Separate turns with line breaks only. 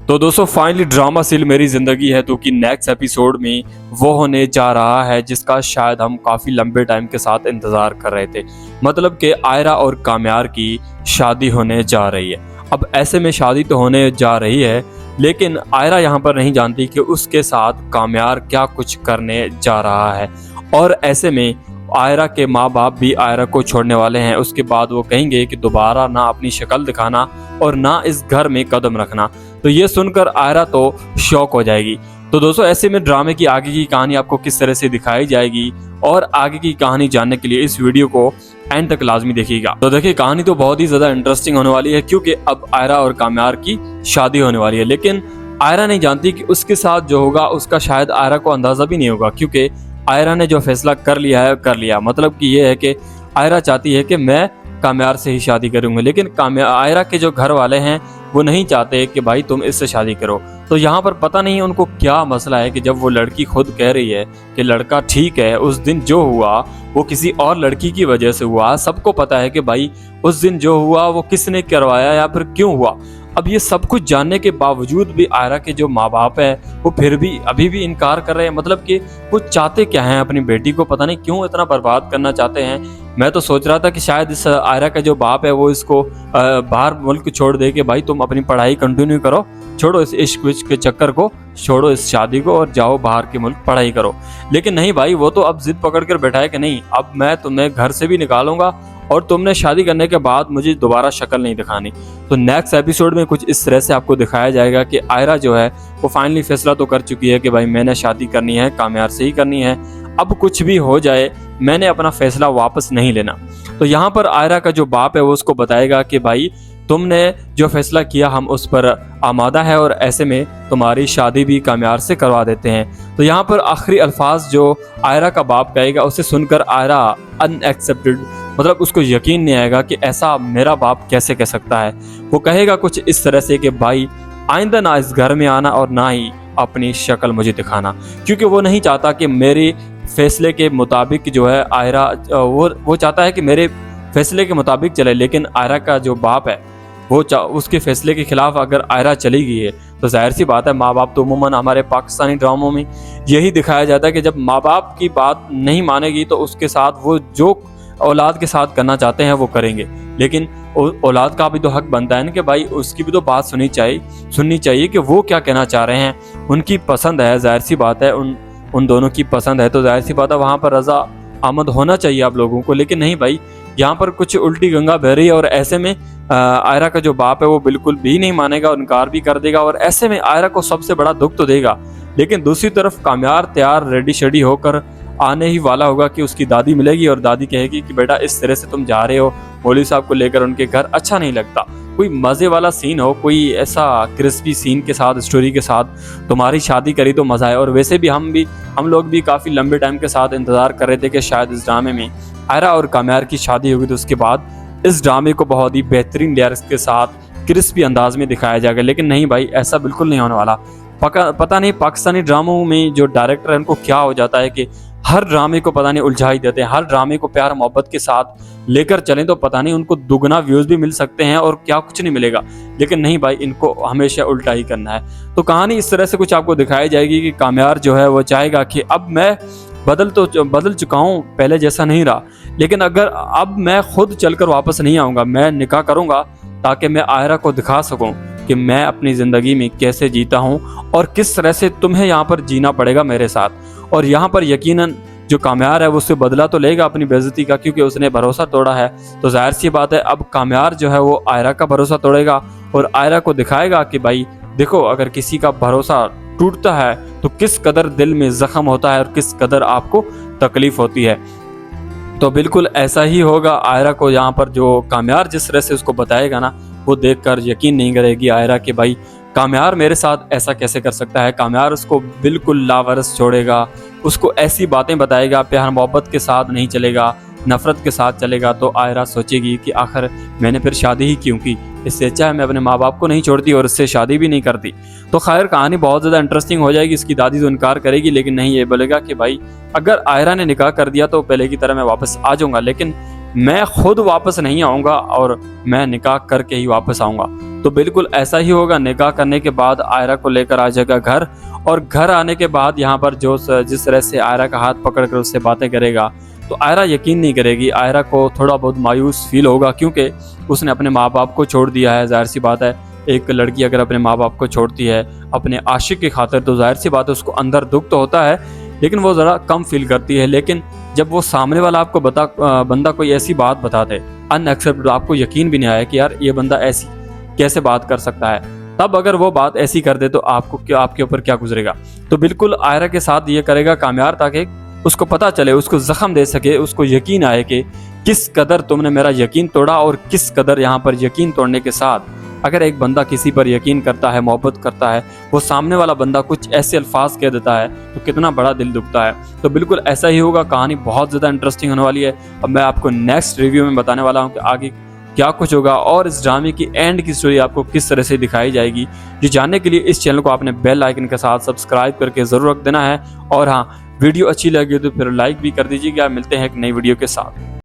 तो दोस्तों finally drama seal मेरी जिंदगी है तो कि नेक्स्ट एपिसोड में वो होने जा रहा है जिसका शायद हम काफी लंबे टाइम के साथ इंतजार कर रहे थे। मतलब कि आयरा और काम्यार की शादी होने जा रही है। अब ऐसे में शादी तो होने जा रही है लेकिन आयरा यहाँ पर नहीं जानती कि उसके साथ काम्यार क्या कुछ करने जा रहा है। और ऐसे में आयरा के माँ बाप भी आयरा को छोड़ने वाले हैं। उसके बाद वो कहेंगे कि दोबारा ना अपनी शक्ल दिखाना और ना इस घर में कदम रखना। तो ये सुनकर आयरा तो शॉक हो जाएगी। तो दोस्तों ऐसे में ड्रामे की आगे की कहानी आपको किस तरह से दिखाई जाएगी और आगे की कहानी जानने के लिए इस वीडियो को एंड तक लाजमी देखिएगा। तो देखिए कहानी तो बहुत ही ज्यादा इंटरेस्टिंग होने वाली है क्योंकि अब आयरा और काम्यार की शादी होने वाली है। लेकिन आयरा नहीं जानती कि उसके साथ जो होगा उसका शायद आयरा को अंदाजा भी नहीं होगा क्योंकि आयरा ने जो फैसला कर लिया है कर लिया। मतलब कि ये है कि आयरा चाहती है कि मैं काम्यार से ही शादी करूंगी लेकिन आयरा के जो घर वाले हैं वो नहीं चाहते कि भाई तुम इससे शादी करो। तो यहाँ पर पता नहीं उनको क्या मसला है कि जब वो लड़की खुद कह रही है कि लड़का ठीक है, उस दिन जो हुआ वो किसी और लड़की की वजह से हुआ। सबको पता है कि भाई उस दिन जो हुआ वो किसने करवाया या फिर क्यों हुआ। अब ये सब कुछ जानने के बावजूद भी आयरा के जो माँ बाप है वो फिर भी अभी भी इनकार कर रहे हैं। मतलब कि वो चाहते क्या हैं अपनी बेटी को, पता नहीं क्यों इतना बर्बाद करना चाहते हैं। मैं तो सोच रहा था कि शायद इस आयरा का जो बाप है वो इसको बाहर मुल्क छोड़ दे कि भाई तुम अपनी पढ़ाई कंटिन्यू करो, छोड़ो इस इश्क विश्क के चक्कर को, छोड़ो इस शादी को और जाओ बाहर के मुल्क पढ़ाई करो। लेकिन नहीं भाई, वो तो अब जिद पकड़ कर बैठा है कि नहीं अब मैं तुम्हें घर से भी निकालूंगा और तुमने शादी करने के बाद मुझे दोबारा शक्ल नहीं दिखानी। तो नेक्स्ट एपिसोड में कुछ इस तरह से आपको दिखाया जाएगा कि आयरा जो है वो फाइनली फैसला तो कर चुकी है कि भाई मैंने शादी करनी है, काम्यार से ही करनी है। अब कुछ भी हो जाए मैंने अपना फैसला वापस नहीं लेना। तो यहाँ पर आयरा का जो बाप है वो उसको बताएगा कि भाई तुमने जो फैसला किया हम उस पर आमादा है और ऐसे में तुम्हारी शादी भी काम्यार से करवा देते हैं। तो यहाँ पर आखिरी अल्फाज जो आयरा का बाप कहेगा उसे सुनकर आयरा अनएक्सेप्टेड, मतलब उसको यकीन नहीं आएगा कि ऐसा मेरा बाप कैसे कह सकता है। वो कहेगा कुछ इस तरह से कि भाई आइंदा ना इस घर में आना और ना ही अपनी शक्ल मुझे दिखाना, क्योंकि वो नहीं चाहता कि मेरे फैसले के मुताबिक जो है आयरा वो चाहता है कि मेरे फैसले के मुताबिक चले। लेकिन आयरा का जो बाप है वो उसके फैसले के खिलाफ अगर आयरा चली गई है तो जाहिर सी बात है, माँ बाप तो उमूमन हमारे पाकिस्तानी ड्रामों में यही दिखाया जाता है कि जब माँ बाप की बात नहीं मानेगी तो उसके साथ वो जो औलाद के साथ करना चाहते हैं वो करेंगे। लेकिन औलाद का भी तो हक बनता है ना कि भाई उसकी भी तो बात सुननी चाहिए कि वो क्या कहना चाह रहे हैं। उनकी पसंद है, जाहिर सी बात है उन दोनों की पसंद है तो जाहिर सी बात है वहाँ पर रजा आमद होना चाहिए आप लोगों को। लेकिन नहीं भाई, यहाँ पर कुछ उल्टी गंगा बह रही है और ऐसे में आयरा का जो बाप है वो बिल्कुल भी नहीं मानेगा, इनकार भी कर देगा और ऐसे में आयरा को सबसे बड़ा दुख तो देगा। लेकिन दूसरी तरफ काम्यार तैयार रेडी शेडी होकर आने ही वाला होगा कि उसकी दादी मिलेगी और दादी कहेगी कि बेटा इस तरह से तुम जा रहे हो मौलवी साहब को लेकर उनके घर, अच्छा नहीं लगता। कोई मज़े वाला सीन हो, कोई ऐसा क्रिस्पी सीन के साथ, स्टोरी के साथ तुम्हारी शादी करी तो मज़ा आए। और वैसे भी हम लोग भी काफ़ी लंबे टाइम के साथ इंतज़ार कर रहे थे कि शायद इस ड्रामे में आयरा और काम्यार की शादी होगी। तो उसके बाद इस ड्रामे को बहुत ही बेहतरीन लिरिक्स के साथ क्रिस्पी अंदाज में दिखाया जाएगा। लेकिन नहीं भाई, ऐसा बिल्कुल नहीं होने वाला। पता नहीं पाकिस्तानी ड्रामों में जो डायरेक्टर है उनको क्या हो जाता है कि हर ड्रामे को पता नहीं उलझा ही देते हैं। हर ड्रामे को प्यार मोहब्बत के साथ लेकर चलें तो पता नहीं उनको दुगना व्यूज़ भी मिल सकते हैं और क्या कुछ नहीं मिलेगा। लेकिन नहीं भाई, इनको हमेशा उल्टा ही करना है। तो कहानी इस तरह से कुछ आपको दिखाई जाएगी कि काम्यार जो है वो चाहेगा कि अब मैं बदल चुका हूँ, पहले जैसा नहीं रहा। लेकिन अगर अब मैं खुद चलकर वापस नहीं आऊँगा, मैं निकाह करूँगा ताकि मैं आयरा को दिखा सकूँ कि मैं अपनी ज़िंदगी में कैसे जीता हूँ और किस तरह से तुम्हें यहाँ पर जीना पड़ेगा मेरे साथ। और यहाँ पर यकीनन जो काम्यार है वो उससे बदला तो लेगा अपनी बेइज्जती का, क्योंकि उसने भरोसा तोड़ा है। तो जाहिर सी बात है अब काम्यार जो है वो आयरा का भरोसा तोड़ेगा और आयरा को दिखाएगा कि भाई देखो, अगर किसी का भरोसा टूटता है तो किस कदर दिल में जख्म होता है और किस कदर आपको तकलीफ होती है। तो बिल्कुल ऐसा ही होगा। आयरा को यहाँ पर जो काम्यार जिस तरह से उसको बताएगा ना, वो देखकर यकीन नहीं करेगी आयरा कि भाई काम्यार मेरे साथ ऐसा कैसे कर सकता है। काम्यार उसको बिल्कुल लावारिस छोड़ेगा, उसको ऐसी बातें बताएगा, प्यार मोहब्बत के साथ नहीं चलेगा, नफरत के साथ चलेगा। तो आयरा सोचेगी कि आखिर मैंने फिर शादी ही क्यों की, इससे अच्छा है मैं अपने माँ बाप को नहीं छोड़ती और इससे शादी भी नहीं करती। तो खैर कहानी बहुत ज़्यादा इंटरेस्टिंग हो जाएगी। इसकी दादी तो इनकार करेगी लेकिन नहीं, ये बोलेगा कि भाई अगर आयरा ने निकाह कर दिया तो पहले की तरह मैं वापस आ जाऊँगा, लेकिन मैं खुद वापस नहीं आऊँगा और मैं निकाह करके ही वापस आऊँगा। तो बिल्कुल ऐसा ही होगा। निकाह करने के बाद आयरा को लेकर आ जाएगा घर, और घर आने के बाद यहाँ पर जिस तरह से आयरा का हाथ पकड़कर उससे बातें करेगा, तो आयरा यकीन नहीं करेगी। आयरा को थोड़ा बहुत मायूस फील होगा, क्योंकि उसने अपने माँ बाप को छोड़ दिया है। जाहिर सी बात है, एक लड़की अगर अपने माँ बाप को छोड़ती है अपने आशिक की खातिर, तो जाहिर सी बात है उसको अंदर दुख तो होता है, लेकिन वो ज़रा कम फील करती है। लेकिन जब वो सामने वाला आपको बंदा कोई ऐसी बात बता दे अनएक्सेप्टेबल, आपको यकीन भी नहीं आया कि यार ये बंदा ऐसी कैसे बात कर सकता है, तब अगर वो बात ऐसी कर दे तो आपके ऊपर क्या गुजरेगा। तो बिल्कुल आयरा के साथ ये करेगा काम्यार, ताकि उसको पता चले, उसको जख्म दे सके, उसको यकीन आए कि किस कदर तुमने मेरा यकीन तोड़ा, और किस कदर यहाँ पर यकीन तोड़ने के साथ अगर एक बंदा किसी पर यकीन करता है, मोहब्बत करता है, वो सामने वाला बंदा कुछ ऐसे अल्फाज कह देता है तो कितना बड़ा दिल दुखता है। तो बिल्कुल ऐसा ही होगा। कहानी बहुत ज़्यादा इंटरेस्टिंग होने वाली है। अब मैं आपको नेक्स्ट रिव्यू में बताने वाला हूँ कि आगे क्या कुछ होगा और इस ड्रामे की एंड की स्टोरी आपको किस तरह से दिखाई जाएगी। जो जानने के लिए इस चैनल को आपने बेल आइकन के साथ सब्सक्राइब करके ज़रूर रख देना है। और हाँ, वीडियो अच्छी लगी तो फिर लाइक भी कर दीजिएगा। मिलते हैं एक नई वीडियो के साथ।